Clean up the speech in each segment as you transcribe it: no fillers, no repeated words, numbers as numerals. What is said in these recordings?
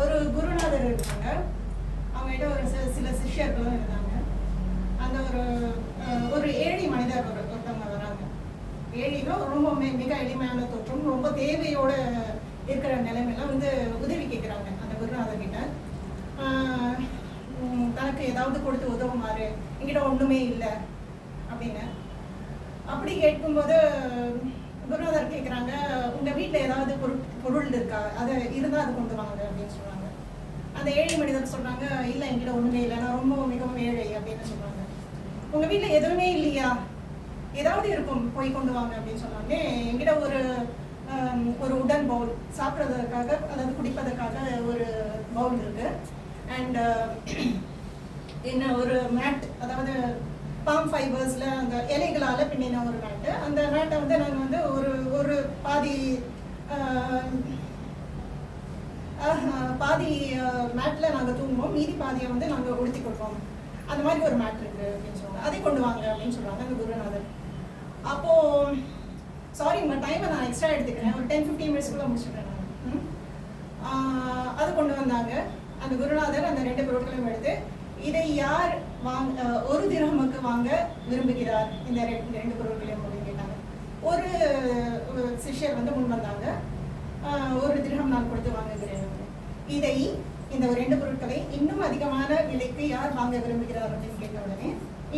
ஒரு குருநாதர் இருக்காங்க, அவங்ககிட்ட ஒரு சில சிஷ்யர்களும் இருந்தாங்க. அந்த ஒரு ஏழை மனிதர் ஒருத்தவங்க வராங்க. ஏழைனா ரொம்ப மிக எளிமையான தோற்றம், ரொம்ப தேவையோட இருக்கிற நிலைமையில உதவி கேட்குறாங்க அந்த குருநாதர் கிட்ட. தனக்கு ஏதாவது கொடுத்து உதவுமாறு, என்கிட்ட ஒன்றுமே இல்லை அப்படின்னு. அப்படி கேட்கும்போது குருநாதர் கேட்குறாங்க, உங்கள் வீட்டில் ஏதாவது பொருள் இருக்கா, அது இருந்தால் அது கொண்டு வாங்க அப்படின்னு சொல்கிறாங்க. அந்த ஏழை மனிதர் சொல்கிறாங்க, இல்லை என்கிட்ட ஒன்றுமே இல்லை, நான் ரொம்ப மிகவும் ஏழை அப்படின்னு சொல்கிறாங்க. உங்கள் வீட்டில் எதுவுமே இல்லையா, ஏதாவது இருக்கும், போய் கொண்டு வாங்க அப்படின்னு சொன்னாலே, என்கிட்ட ஒரு உடன் பவுல் சாப்பிட்றதுக்காக, அதாவது குடிப்பதற்காக ஒரு பவுல் இருக்கு, அண்ட் என்ன ஒரு மேட், அதாவது பாம் ஃபைபர்ஸில் அந்த இலைகளால் பின்னின ஒரு மேட்டு. அந்த மேட்டை நாங்கள் ஒரு பாதி மேட்டில் நாங்கள் தூங்குவோம், மீதி பாதியை நாங்கள் உடுத்தி கொடுப்போம், அந்த மாதிரி ஒரு மேட் இருக்குது அப்படின்னு சொல்லுவாங்க. அதை கொண்டு வாங்க அப்படின்னு சொல்கிறாங்க அந்த குருநாதர். அப்போது சாரி, உங்கள் டைமை நான் எக்ஸ்ட்ரா எடுத்துக்கிறேன், ஒரு 10-15 மினிட்ஸ்க்குள்ளே முடிச்சுக்கிறேன் நான். அது கொண்டு வந்தாங்க அந்த குருநாதர். அந்த 2 பொருட்களையும் எடுத்து, இதை யார் ஒரு திரஹமுக்கு வாங்க விரும்புகிறார் இந்த 2 பொருட்களையும் அப்படின்னு கேட்டாங்க. ஒரு சிஷ்யர் முன் வந்தாங்க, 1 திரஹம் நான் கொடுத்து வாங்குகிறேன். இதை இந்த 2 பொருட்களை இன்னும் அதிகமான விலைக்கு யார் வாங்க விரும்புகிறார் அப்படின்னு கேட்ட உடனே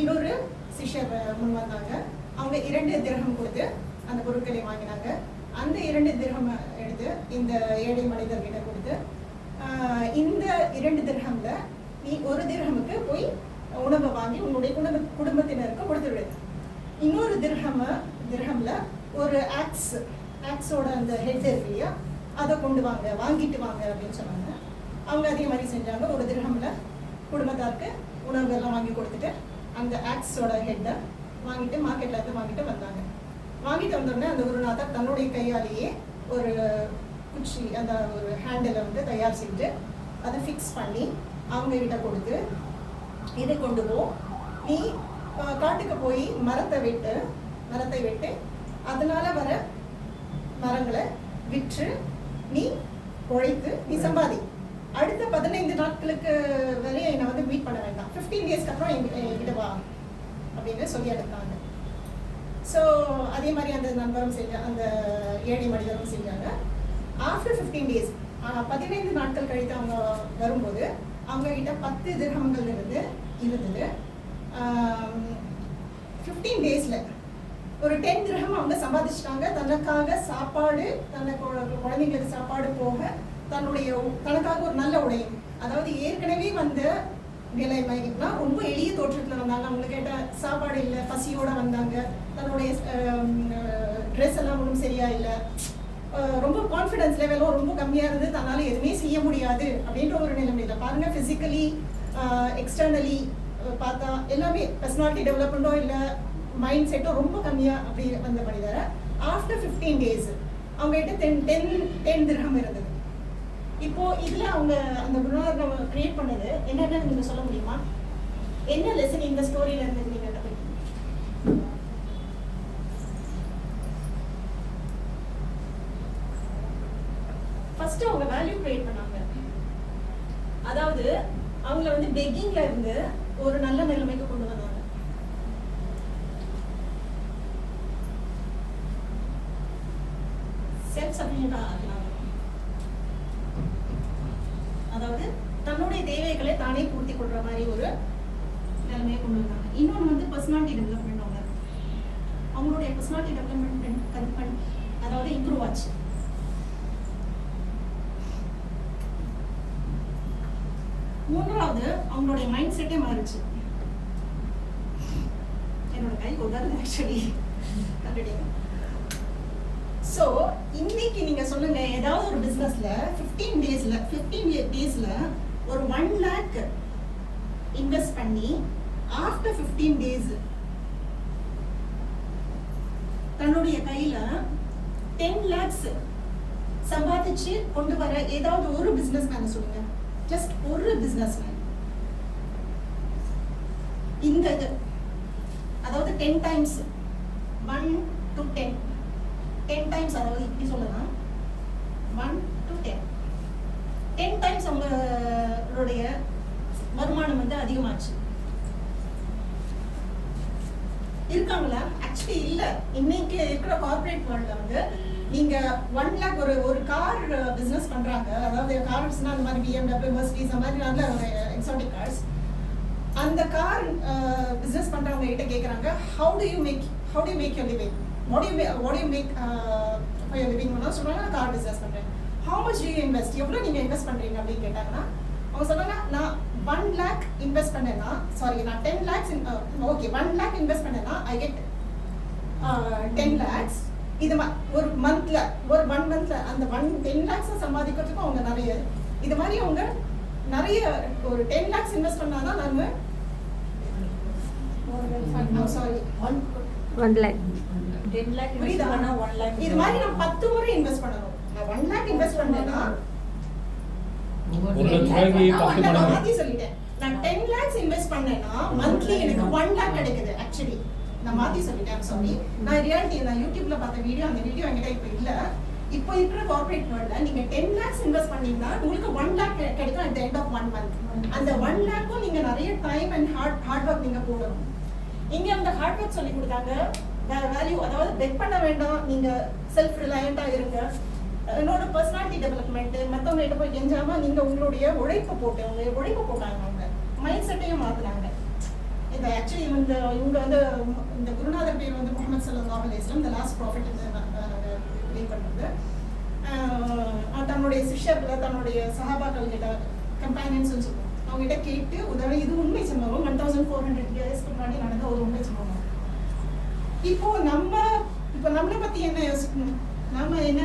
இன்னொரு சிஷ்யர் முன் வந்தாங்க. அவங்க 2 திரஹம் கொடுத்து அந்த பொருட்களை வாங்கினாங்க. அந்த 2 திரஹம் எடுத்து இந்த ஏழை மனிதர்கிட்ட கொடுத்து, இந்த 2 திரஹம்ல நீ 1 திரஹமுக்கு போய் உணவை வாங்கி உன்னுடைய குடும்பத்தினருக்கு கொடுத்துடு. இன்னொரு திரஹம்ல ஒரு ஆக்ஸோட அந்த ஹெட் இருக்கு இல்லையா, அதை கொண்டு வாங்க, வாங்கிட்டு வாங்க அப்படின்னு சொன்னாங்க. அவங்க அதே மாதிரி செஞ்சாங்க. 1 திரஹம்ல குடும்பத்தாருக்கு உணவுகள்லாம் வாங்கி கொடுத்துட்டு அந்த ஆக்ஸோட ஹெட்டை வாங்கிட்டு மார்க்கெட்ல இருந்து வாங்கிட்டு வந்தாங்க. வாங்கிட்டு வந்தோடனே அந்த குருநாதர் தன்னுடைய கையாலேயே ஒரு குச்சி, அந்த ஒரு ஹேண்டிலை தயார் செஞ்சு அதை ஃபிக்ஸ் பண்ணி அவங்க கிட்ட கொடுத்து, இதை கொண்டு போ, நீ காட்டுக்கு போய் மரத்தை வெட்டு, அதனால வர மரங்களை விற்று நீ உழைத்து நீ சம்பாதி. அடுத்த 15 நாட்களுக்கு வரையும் என்னை மீட் பண்ண வேண்டாம், 15 டேஸ்க்கு அப்புறம் என்கிட்ட வா அப்படின்னு சொல்லி எடுத்தாங்க. ஸோ அதே மாதிரி அந்த நண்பரும் அந்த ஏழை மனிதரும் செஞ்சாங்க. ஆஃப்டர் 15 டேஸ், 15 நாட்கள் கழித்து அவங்க வரும்போது அவங்க கிட்ட 10 திரஹம்கள் இருந்தது. 15 டேஸில் ஒரு 10 திரஹம் அவங்க சம்பாதிச்சிட்டாங்க. தனக்காக சாப்பாடு, குழந்தைங்களுக்கு சாப்பாடு போக தனக்காக ஒரு நல்ல உடையும், அதாவது ஏற்கனவே வந்த நிலைமைனா ரொம்ப எளிய தோற்றத்தில் வந்தாங்க. அவங்க கேட்ட சாப்பாடு இல்லை, பசியோடு வந்தாங்க. தன்னுடைய ட்ரெஸ் எல்லாம் ஒன்றும் சரியா இல்லை, ரொம்ப கான்ஃபிடன்ஸ் லெவலும் ரொம்ப கம்மியாக இருந்து தன்னால் எதுவுமே செய்ய முடியாது அப்படின்ற ஒரு நிலைமையில் பாருங்கள். ஃபிசிக்கலி எக்ஸ்டர்னலி பார்த்தா எல்லாமே பர்சனாலிட்டி டெவலப்மெண்ட்டோ இல்லை மைண்ட் செட்டோ ரொம்ப கம்மியாக அப்படி வந்த மனிதரை ஆஃப்டர் 15 டேஸ் அவங்ககிட்ட 10 திரஹம் இருந்தது. இப்போ இதில் அவங்க அந்த குருநாதர் கிரியேட் பண்ணது என்னென்னு நீங்கள் சொல்ல முடியுமா? என்ன லெசன் இந்த ஸ்டோரியில இருந்து நீங்கள் கற்றுக்கிட்டீங்க? ஃபர்ஸ்ட் அவங்க வேல்யூ கிரியேட் பண்ணாங்க. அதாவது அவங்கள பெக்கிங்ல இருந்து ஒரு நல்ல நிலைமைக்கு கொண்டு வந்தாங்க. செல்ஃப் சஃபிஷியன்ட்டா ஆகினாங்க. அதாவது தன்னுடைய தேவைகளை தானே பூர்த்தி கொள்ற மாதிரி ஒரு நிலைமையை கொண்டு வந்தாங்க. இன்னொன்று பர்சனாலிட்டி டெவலப்மெண்ட். அவங்களுடைய பர்சனாலிட்டி டெவலப்மெண்ட் அதாவது இம்ப்ரூவ் ஆச்சு. மூன்றாவது அவங்களுடைய மைண்ட் செட்டே மாறிச்சு. என்னோட கை உதறது ஆக்சுவலி. ஸோ இன்னைக்கு நீங்க சொல்லுங்க, ஏதாவது ஒரு பிசினஸ்ல 15 டேஸ்ல ஒரு 1 lakh இன்வெஸ்ட் பண்ணி ஆஃப்டர் 15 டேஸ் தன்னுடைய கையில 10 lakhs சம்பாதிச்சு கொண்டு வர ஏதாவது ஒரு பிசினஸ் மேன சொல்லுங்க. ஜஸ்ட் ஒரு பிசினஸ் மேன். இந்த அதாவது 10 times 1 to 10 10 times, அதாவது இப்படி சொல்லலாம், 1 அவருடைய வருமானம் வந்து அதிகமாச்சு. இருக்காங்களா? ஆக்சுவலி இல்ல. இன்னைக்கு இருக்கிற கார்ப்பரேட் வேர்ல்ட்ல வந்து நீங்க 1 lakh ஒரு கார் பிசினஸ் பண்றாங்க. அதாவது கார்ஸ்னா அந்த மாதிரி BMW, Mercedes அந்த மாதிரி நல்ல ஒரு எக்ஸாட்டிக் கார்ஸ். அந்த கார் பிசினஸ் பண்றவங்க கிட்ட கேக்குறாங்க, how do you make your living? What do you make for your living? னா சொல்றாங்க, கார் பிசினஸ் பண்றேன். How much do you invest? எவ்வளவு நீங்க இன்வெஸ்ட் பண்றீங்க அப்படி கேட்டாங்கன்னா அவங்க சொல்றாங்க, நான் 1 lakh இன்வெஸ்ட் பண்ணேன்னா நான் 10 lakhs ஓகே 1 lakh இன்வெஸ்ட் பண்ணேன்னா I get 10 lakhs. இது ஒரு மந்த்ல ஒரு 1 monthல அந்த 10 lakhs சம்பாதிக்கிறதுக்கு அவங்க நிறைய இது மாதிரி அவங்க நிறைய ஒரு 10 lakhs இன்வெஸ்ட் பண்ணாதான் நாம 1 lakh 10 lakh இன்வெஸ்ட் பண்ணா 1 lakh இது மாதிரி நான் 10 முறை இன்வெஸ்ட் பண்ணனும். நான் 1 lakh இன்வெஸ்ட் பண்ணேன்னா மாத்தி சொல்லிட்டேன். நான் 10 lakhs இன்வெஸ்ட் பண்ணேன்னா மந்த்லி எனக்கு 1 lakh கிடைக்குது. ஆக்சுவலி நான் மாத்தி சொல்லிட்டேன், சாரி. நான் ரியாலிட்டி நான் யூடியூப்ல பார்த்த வீடியோ, அந்த வீடியோ என்கிட்ட இப்போ இல்ல. இப்போ இருக்கிற கார்ப்பரேட் வேர்ல்ட்ல நீங்க 10 lakhs இன்வெஸ்ட் பண்ணீங்கன்னா உங்களுக்கு 1 lakh கிடைக்கும் at the end of 1 month. அந்த 1 lakhக்கும் நீங்க நிறைய டைம் அண்ட் ஹார்ட் ஒர்க் நீங்க போடணும். இங்க அந்த ஹார்ட் ஒர்க் சொல்லி கொடுத்தாங்க. வேல்யூ, அதாவது பெட் பண்ண வேண்டாம், நீங்க செல்ஃப் ரிலையண்டா இருங்க. என்னோட பர்சனாலிட்டி டெவலப்மெண்ட், மற்றவங்க கிட்ட போய் கெஞ்சாம நீங்க உங்களுடைய உழைப்பு போட்டாங்க. அவங்க மைண்ட் செட்டையும் மாத்தினாங்க. இந்த ஆக்சுவலி இவங்க வந்து இந்த குருநாதர் பேர் வந்து முகமது ஸல்லல்லாஹு அலைஹி வஸல்லம், தி லாஸ்ட் ப்ராஃபிட் பிலீவ் பண்றது. தன்னுடைய சிஷ்யர்கள், தன்னுடைய சஹாபாக்கள் கிட்ட, கம்பேனியன்ஸ் சொல்லுவோம், அவங்க கிட்ட கேட்டு உதவி. இது உண்மை சம்பவம், 1400 இயர்ஸ்க்கு முன்னாடி நடந்த ஒரு உண்மை சம்பவம். இப்போ நம்மளை பத்தி என்ன யோசிக்கணும்? நாம என்ன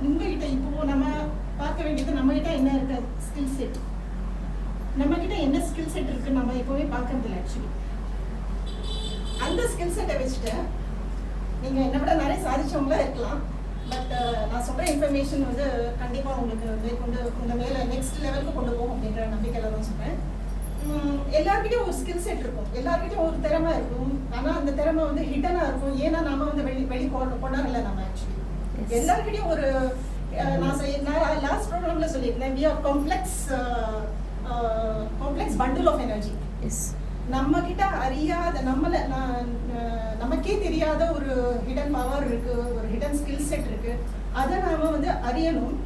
உங்ககிட்ட இப்போ நம்ம பார்க்க வேண்டியது, நம்ம கிட்ட என்ன இருக்க ஸ்கில் செட், நம்ம கிட்ட என்ன ஸ்கில் செட் இருக்கு நம்ம எப்பவுமே பார்க்கறது இல்லை. ஆக்சுவலி அந்த ஸ்கில் செட்டை வச்சுட்டு நீங்க என்ன விட நிறைய சாதிச்சவங்களா இருக்கலாம். பட் நான் சொல்ற இன்ஃபர்மேஷன் வந்து கண்டிப்பா உங்களுக்கு மேற்கொண்டு உங்க மேல நெக்ஸ்ட் லெவலுக்கு கொண்டு போகும் அப்படின்ற நம்பிக்கையில தான் சொல்றேன். எல்லார்கிட்டயும் ஒரு ஸ்கில் செட் இருக்கும், எல்லார்கிட்டயும் ஒரு திறமை இருக்கும். ஆனா அந்த திறமை வந்து ஹிடனா இருக்கும். ஏன்னா நாம வந்து வெளி கொண்டாடல. நம்ம ஆக்சுவலி எல்லார்கிட்டயும் ஒரு நான் லாஸ்ட் ப்ரோக்ராம்ல சொல்லியிருந்தேன், we are complex bundle of energy. நம்ம கிட்ட அறியாத நமக்கே தெரியாத ஒரு ஹிடன் பவர் இருக்கு, ஒரு ஹிடன் ஸ்கில் செட் இருக்கு. அதை நாம வந்து அறியணும்,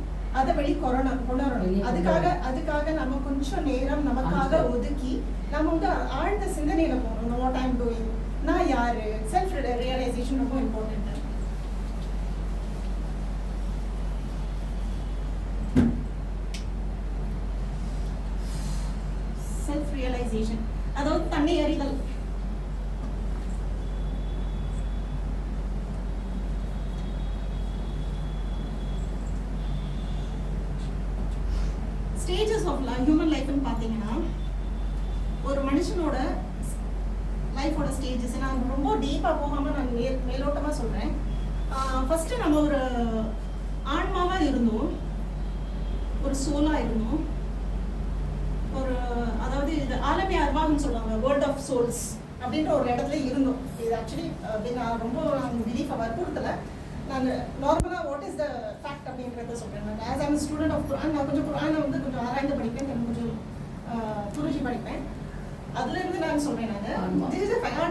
அதை கொண்டாடணும். அதுக்காக நம்ம கொஞ்சம் நேரம் நமக்காக ஒதுக்கி நம்ம வந்து ஆழ்ந்த சிந்தனையில போகணும். வாட் ஐ அம் டூயிங், நான் யாரு, செல்ஃப் ரியலைசேஷன் ரொம்ப இம்பார்ட்டன்ட். செல்ஃப் ரியலைசேஷன், அதாவது தன்னை அறிதல். ஸ்டேஜஸ் ஆஃப் ஹியூமன் லைஃப்னு பார்த்தீங்கன்னா, ஒரு மனுஷனோட லைஃபோட ஸ்டேஜஸ், நான் ரொம்ப டீப்பாக போகாமல் நான் மேலோட்டமாக சொல்கிறேன். ஃபஸ்ட்டு நம்ம ஒரு ஆன்மாவாக இருந்தோம், ஒரு சோலாக இருந்தோம், ஒரு அதாவது இது ஆலமி அர்வாகன்னு சொல்லுவாங்க, வேர்ல்ட் ஆஃப் சோல்ஸ் அப்படின்ற ஒரு இடத்துல இருந்தோம். இது ஆக்சுவலி நான் ரொம்ப பிலீஃபை வற்புறுத்தலை. நான் நார்மலாக வாட் இஸ் த ஃபேக்ட் அப்படின்றத சொல்கிறேன். நான் ஆஸ் ஐம் ஸ்டூடெண்ட் ஆஃப் குர்ஆன், நான் கொஞ்சம் குர்ஆனை வந்து கொஞ்சம் ஆராய்ந்து படிப்பேன், கொஞ்சம் புரிஞ்சு படிப்பேன். அதுலேருந்து நான் சொல்கிறேன்,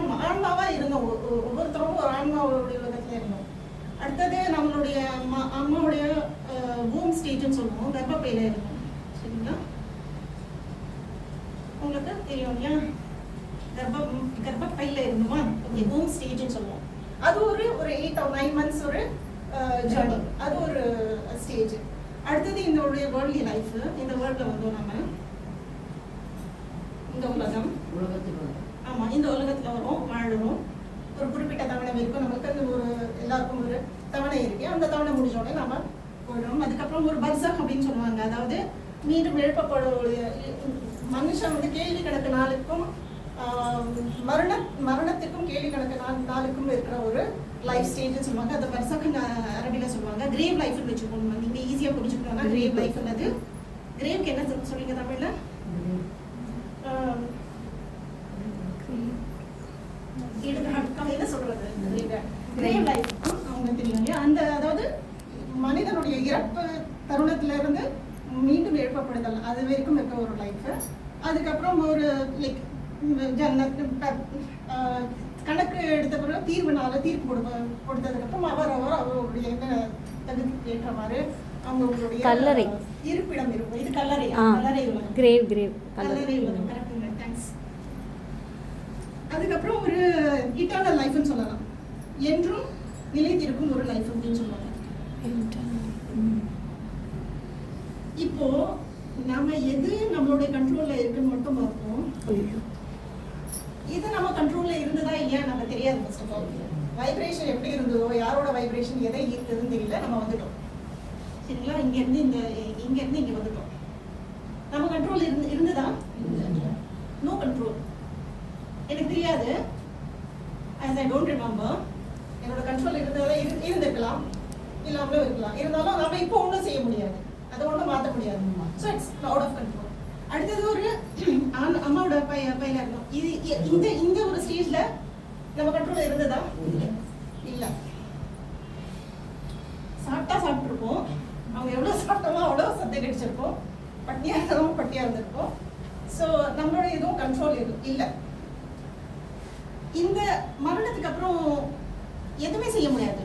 நான் ஆன்மாவாக இருந்தோம். ஒவ்வொருத்தரும் ஒரு ஆன்மாவுடைய உலகத்தில் இருந்தோம். அடுத்தது நம்மளுடைய அம்மாவுடைய ஹோம் ஸ்டேஜ்னு சொல்லுவோம், கர்ப்பப்பையில் இருந்தோம். சரிங்களா? உங்களுக்கு தெரியும் இல்லையா, கர்ப்பப்பையில் இருந்தோமா, ஹோம் ஸ்டேஜ்னு சொல்லுவோம். அது ஒரு 8 or 9 months ஒரு ஜர்னி, அது ஒரு ஸ்டேஜ். அடுத்தது இந்த வேர்ல்ட்லி லைஃப், இந்த வேர்ல்ட்ல வந்தோம் நம்ம, இந்த ஆமா இந்த உலகத்துல வரும், வாழறோம். ஒரு குறிப்பிட்ட தவணை இருக்கும் நமக்கு, அந்த ஒரு எல்லாருக்கும் ஒரு தவணை இருக்கு. அந்த தவணை முடிஞ்ச உடனே நம்ம போயிடும். அதுக்கப்புறம் ஒரு பர்சக் அப்படின்னு சொல்லுவாங்க, அதாவது மீண்டும் எழுப்பக்கூடிய மனுஷன் வந்து கேள்வி கணக்கு நாளுக்கும் மரணத்திற்கும் கேள்வி கணக்கு நாளுக்கும் இருக்கிற ஒரு லைஃப் ஸ்டேஜ் சொல்லுவாங்க. அந்த பர்சக் அரபில சொல்லுவாங்க. கிரேவ் லைஃப்னு வச்சுக்கோங்க, நீங்க ஈஸியா புரிஞ்சுக்கணும்னா கிரேவ் லைஃப் அல்லது கிரேவ்க்கு என்ன சொல்றீங்க தமிழ்ல? என்ன சொல்றது? கிரேவ் லைஃப் அவங்க தெரியும். அந்த அதாவது மனிதனுடைய இறப்பு தருணத்துல இருந்து மீண்டும் எழுப்பப்படுதல் அது வரைக்கும் இருக்க ஒரு லைஃப். அதுக்கப்புறம் ஒரு லைக் கணக்கு எடுத்த பிறகு தீர்ப்பு கொடுத்ததுக்கப்புறம் அவருடைய என்ன தகுதிக்கு ஏற்றவாறு அவங்களுடைய கல்லறை இருப்பிடம் இருக்கும். இது கல்லறை உலகம். கிரேவ் கல்லறை உலகம். கரெக்டுங்க, தேங்க்ஸ். அதுக்கப்புறம் ஒரு இட்டர்னல் லைஃப்னு சொல்லலாம், என்றும் நிலைத்திருக்கும் ஒரு லைஃப் அப்படின்னு சொல்லுவாங்க. இப்போ நாம எது நம்மளுடைய கண்ட்ரோல்ல இருக்குன்னு மட்டும் பார்ப்போம். இது நம்ம கண்ட்ரோல்ல இருந்ததா இல்லையா நம்ம தெரியாது. ஃபர்ஸ்ட் ஆஃப் ஆல் வைப்ரேஷன் எப்படி இருந்ததோ, யாரோட வைப்ரேஷன் எதை ஈர்த்ததுன்னு தெரியல, நம்ம வந்துட்டோம். சரிங்களா? இங்க இருந்து இங்க வந்துட்டோம். நம்ம கண்ட்ரோல் இருந்ததா? No control. எனக்கு தெரியாது. as I don't remember. என்னோட கண்ட்ரோல் இருந்திருக்கலாம், இல்லாமலும் இருக்கலாம். இருந்தாலும் நம்ம இப்போ ஒன்றும் செய்ய முடியாது, அதை ஒன்றும் மாற்ற முடியாது. So it's out of control. அடுத்தது ஒரு அம்மாவோட பையில இருந்தோம். இது இந்த ஒரு ஸ்டேஜ்ல நம்ம கண்ட்ரோல் இருந்ததா? இல்ல. சாப்பிட்டுருப்போம், அவங்க எவ்வளவு சாப்பிட்டோமோ அவ்வளோ சத்தம் கடிச்சிருப்போம், பட்டியா இருந்தாலும் பட்டியா இருந்திருப்போம். ஸோ நம்மளோட எதுவும் கண்ட்ரோல் இல்லை. இந்த மரணத்துக்கு அப்புறம் எதுவுமே செய்ய முடியாது.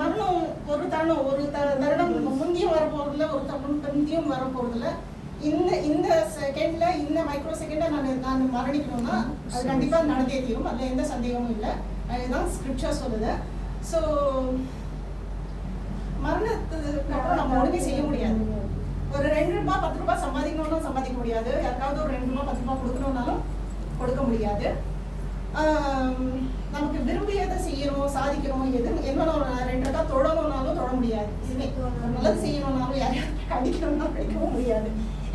மரணம் ஒரு தருணம் முந்தியும் வரப்போறதில்ல, ஒரு முந்தியும் வரப்போறதில்ல. இந்த செகண்ட்ல, இந்த மைக்ரோ செகண்ட்ல நான் மரணிக்கணும்னா அது கண்டிப்பா நடந்தே தீரும், அதுல எந்த சந்தேகமும் இல்லை. அதுதான் ஸ்கிரிப்சர் சொல்லுது. ஸோ மரணத்துக்கு அப்புறம் நம்ம ஒண்ணுமே செய்ய முடியாது. ஒரு 2 ரூபாய் 10 ரூபாய் சம்பாதிக்கணும்னா சம்பாதிக்க முடியாது. யாருக்காவது ஒரு 2 ரூபாய் 10 ரூபாய் கொடுக்கணும்னாலும் கொடுக்க முடியாது. நமக்கு விரும்பியதை செய்யணும், சாதிக்கணும், என்ன 2 ரூபாய் தொடணும்னாலும் தொட முடியாது. இதுவே நல்லது செய்யணும்னாலும் யாரையாவது அடிக்கணும்னாலும் அடிக்கவும் முடியாது.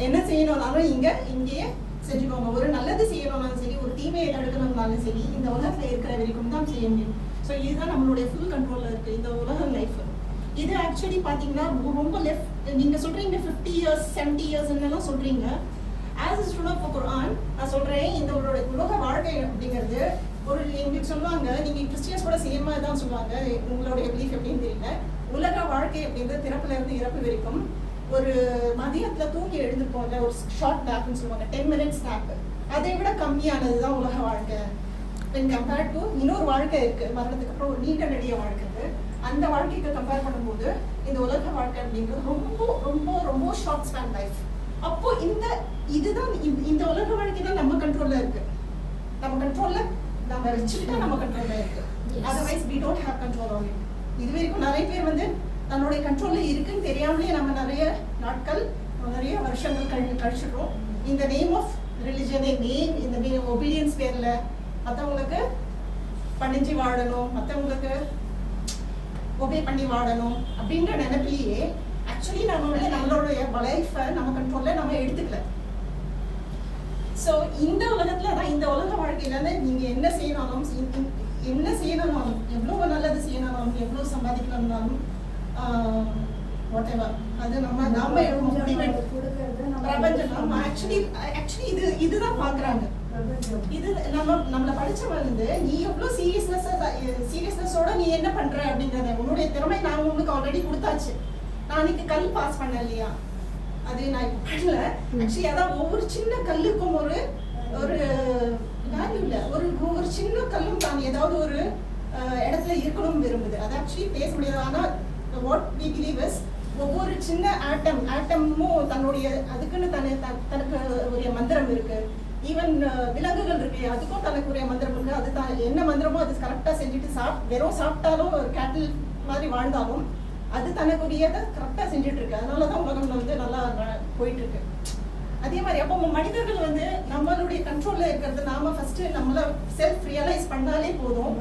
என்ன செய்யணும்னாலும் இங்கேயே செஞ்சுக்கோங்க. ஒரு நல்லது செய்யணும்னாலும் சரி, ஒரு தீமையை தடுக்கணும்னாலும் சரி, இந்த உலகத்துல இருக்கிற வரைக்கும் தான் செய்ய முடியும். ஸோ இதுதான் நம்மளுடைய ஃபுல் கண்ட்ரோல்ல இருக்கு இந்த உலக லைஃப். இது ஆக்சுவலி பாத்தீங்கன்னா ரொம்ப லெஃப்ட். நீங்க சொல்றீங்க 50 years 70 years எல்லாம் சொல்றீங்க. As a student of Quran நான் சொல்றேன், இந்த உலக வாழ்க்கை அப்படிங்கிறது ஒரு எங்களுக்கு சொல்லுவாங்க, நீங்க கிறிஸ்டியன்ஸ் கூட சேமா தான் சொல்லுவாங்க, உங்களுடைய பிலீஃப் எப்படின்னு தெரியல. உலக வாழ்க்கை அப்படிங்கிறது பிறப்புல இருந்து இறப்பு வரைக்கும் ஒரு மதியத்துல தூங்கி எழுந்துப்போம்ல, ஒரு ஷார்ட் நேப்னு சொல்லுவாங்க, 10 minutes nap, அதை விட கம்மியானதுதான் உலக வாழ்க்கை. when compared to இன்னொரு வாழ்க்கை இருக்கு, மரணத்துக்கு அப்புறம் ஒரு நீண்ட நெடிய வாழ்க்கை இருக்கு. அந்த வாழ்க்கைக்கு கம்பேர் பண்ணும்போது இந்த உலக வாழ்க்கை அப்படிங்கிறது ரொம்ப ரொம்ப ரொம்ப ஷார்ட் ஸ்பேன் லைஃப். அப்போ இதுதான் இந்த உலக வாழ்க்கை தான் நம்ம கண்ட்ரோல்ல இருக்கு. நம்ம கண்ட்ரோல்ல நம்ம வச்சுக்கிட்டா நம்ம கண்ட்ரோல்ல இருக்கு. Otherwise we don't have control on it. இது வரைக்கும் நிறைய பேர் தன்னுடைய கண்ட்ரோல்ல இருக்குன்னு தெரியாமலே நம்ம நிறைய நாட்கள் நிறைய வருஷங்கள் கழிச்சிடுறோம். இந்த நேம் ஆஃப் ரிலிஜனை இந்த நேம் ஒபீடியன்ஸ் பேர்ல மற்றவங்களுக்கு பணிஞ்சு வாழணும், மற்றவங்களுக்கு ஒபே பண்ணி வாழணும் அப்படின்ற நினைப்பிலேயே ஆக்சுவலி நம்மளுடைய லைஃபை நம்ம கண்ட்ரோல்ல நம்ம எடுத்துக்கல. ஸோ இந்த உலகத்துல தான், இந்த உலக வாழ்க்கையில நீங்க என்ன செய்யணும், எவ்வளவு நல்லது செய்யணும், எவ்வளவு சம்பாதிக்கணும்னாலும் whatever, அது நம்ம பிரபஞ்சம் நம்ம ஆக்சுவலி இதுதான் பாக்குறாங்க. இது நம்மள படிச்சவங்க நீ எவ்வளவு சீரியஸ்னஸோட நீ என்ன பண்ற அப்படிங்கறத, உன்னுடைய திறமை நான் உங்களுக்கு ஆல்ரெடி கொடுத்தாச்சு. நான் அன்னைக்கு கல் பாஸ் பண்ண இல்லையா, அது நான் இப்ப பண்ணல. ஆக்சுவலி அதான் ஒவ்வொரு சின்ன கல்லுக்கும் ஒரு வேல்யூ இல்ல, ஒரு சின்ன கல்லும் தான் ஏதாவது ஒரு இடத்துல இருக்கணும்னு விரும்புது. அது ஆக்சுவலி பேச முடியாது. ஆனா வாட் வி பிலீவ் இஸ், ஒவ்வொரு சின்ன ஆட்டமும் தன்னுடைய அதுக்குன்னு தனக்கு ஒரு மந்திரம் இருக்கு. ஈவன் விலங்குகள் இருக்கு, அதுக்கும் தனக்கு ஒரு மந்திரம் இருக்கு. அது தான் என்ன மந்திரமோ அது கரெக்டா செஞ்சுட்டு வெறும் சாப்பிட்டாலும் ஒரு கேட்டில் மாதிரி வாழ்ந்தாலும் அது தனக்குரியதை கரெக்டா செஞ்சுட்டு இருக்கு. அதனாலதான் உலகம் நல்லா போயிட்டு இருக்கு. அதே மாதிரி அப்போ மனிதர்கள் நம்மளுடைய கண்ட்ரோல்ல இருக்கிறது நாம ஃபர்ஸ்ட் நம்மள செல்ஃப் ரியலைஸ் பண்ணாலே போதும்.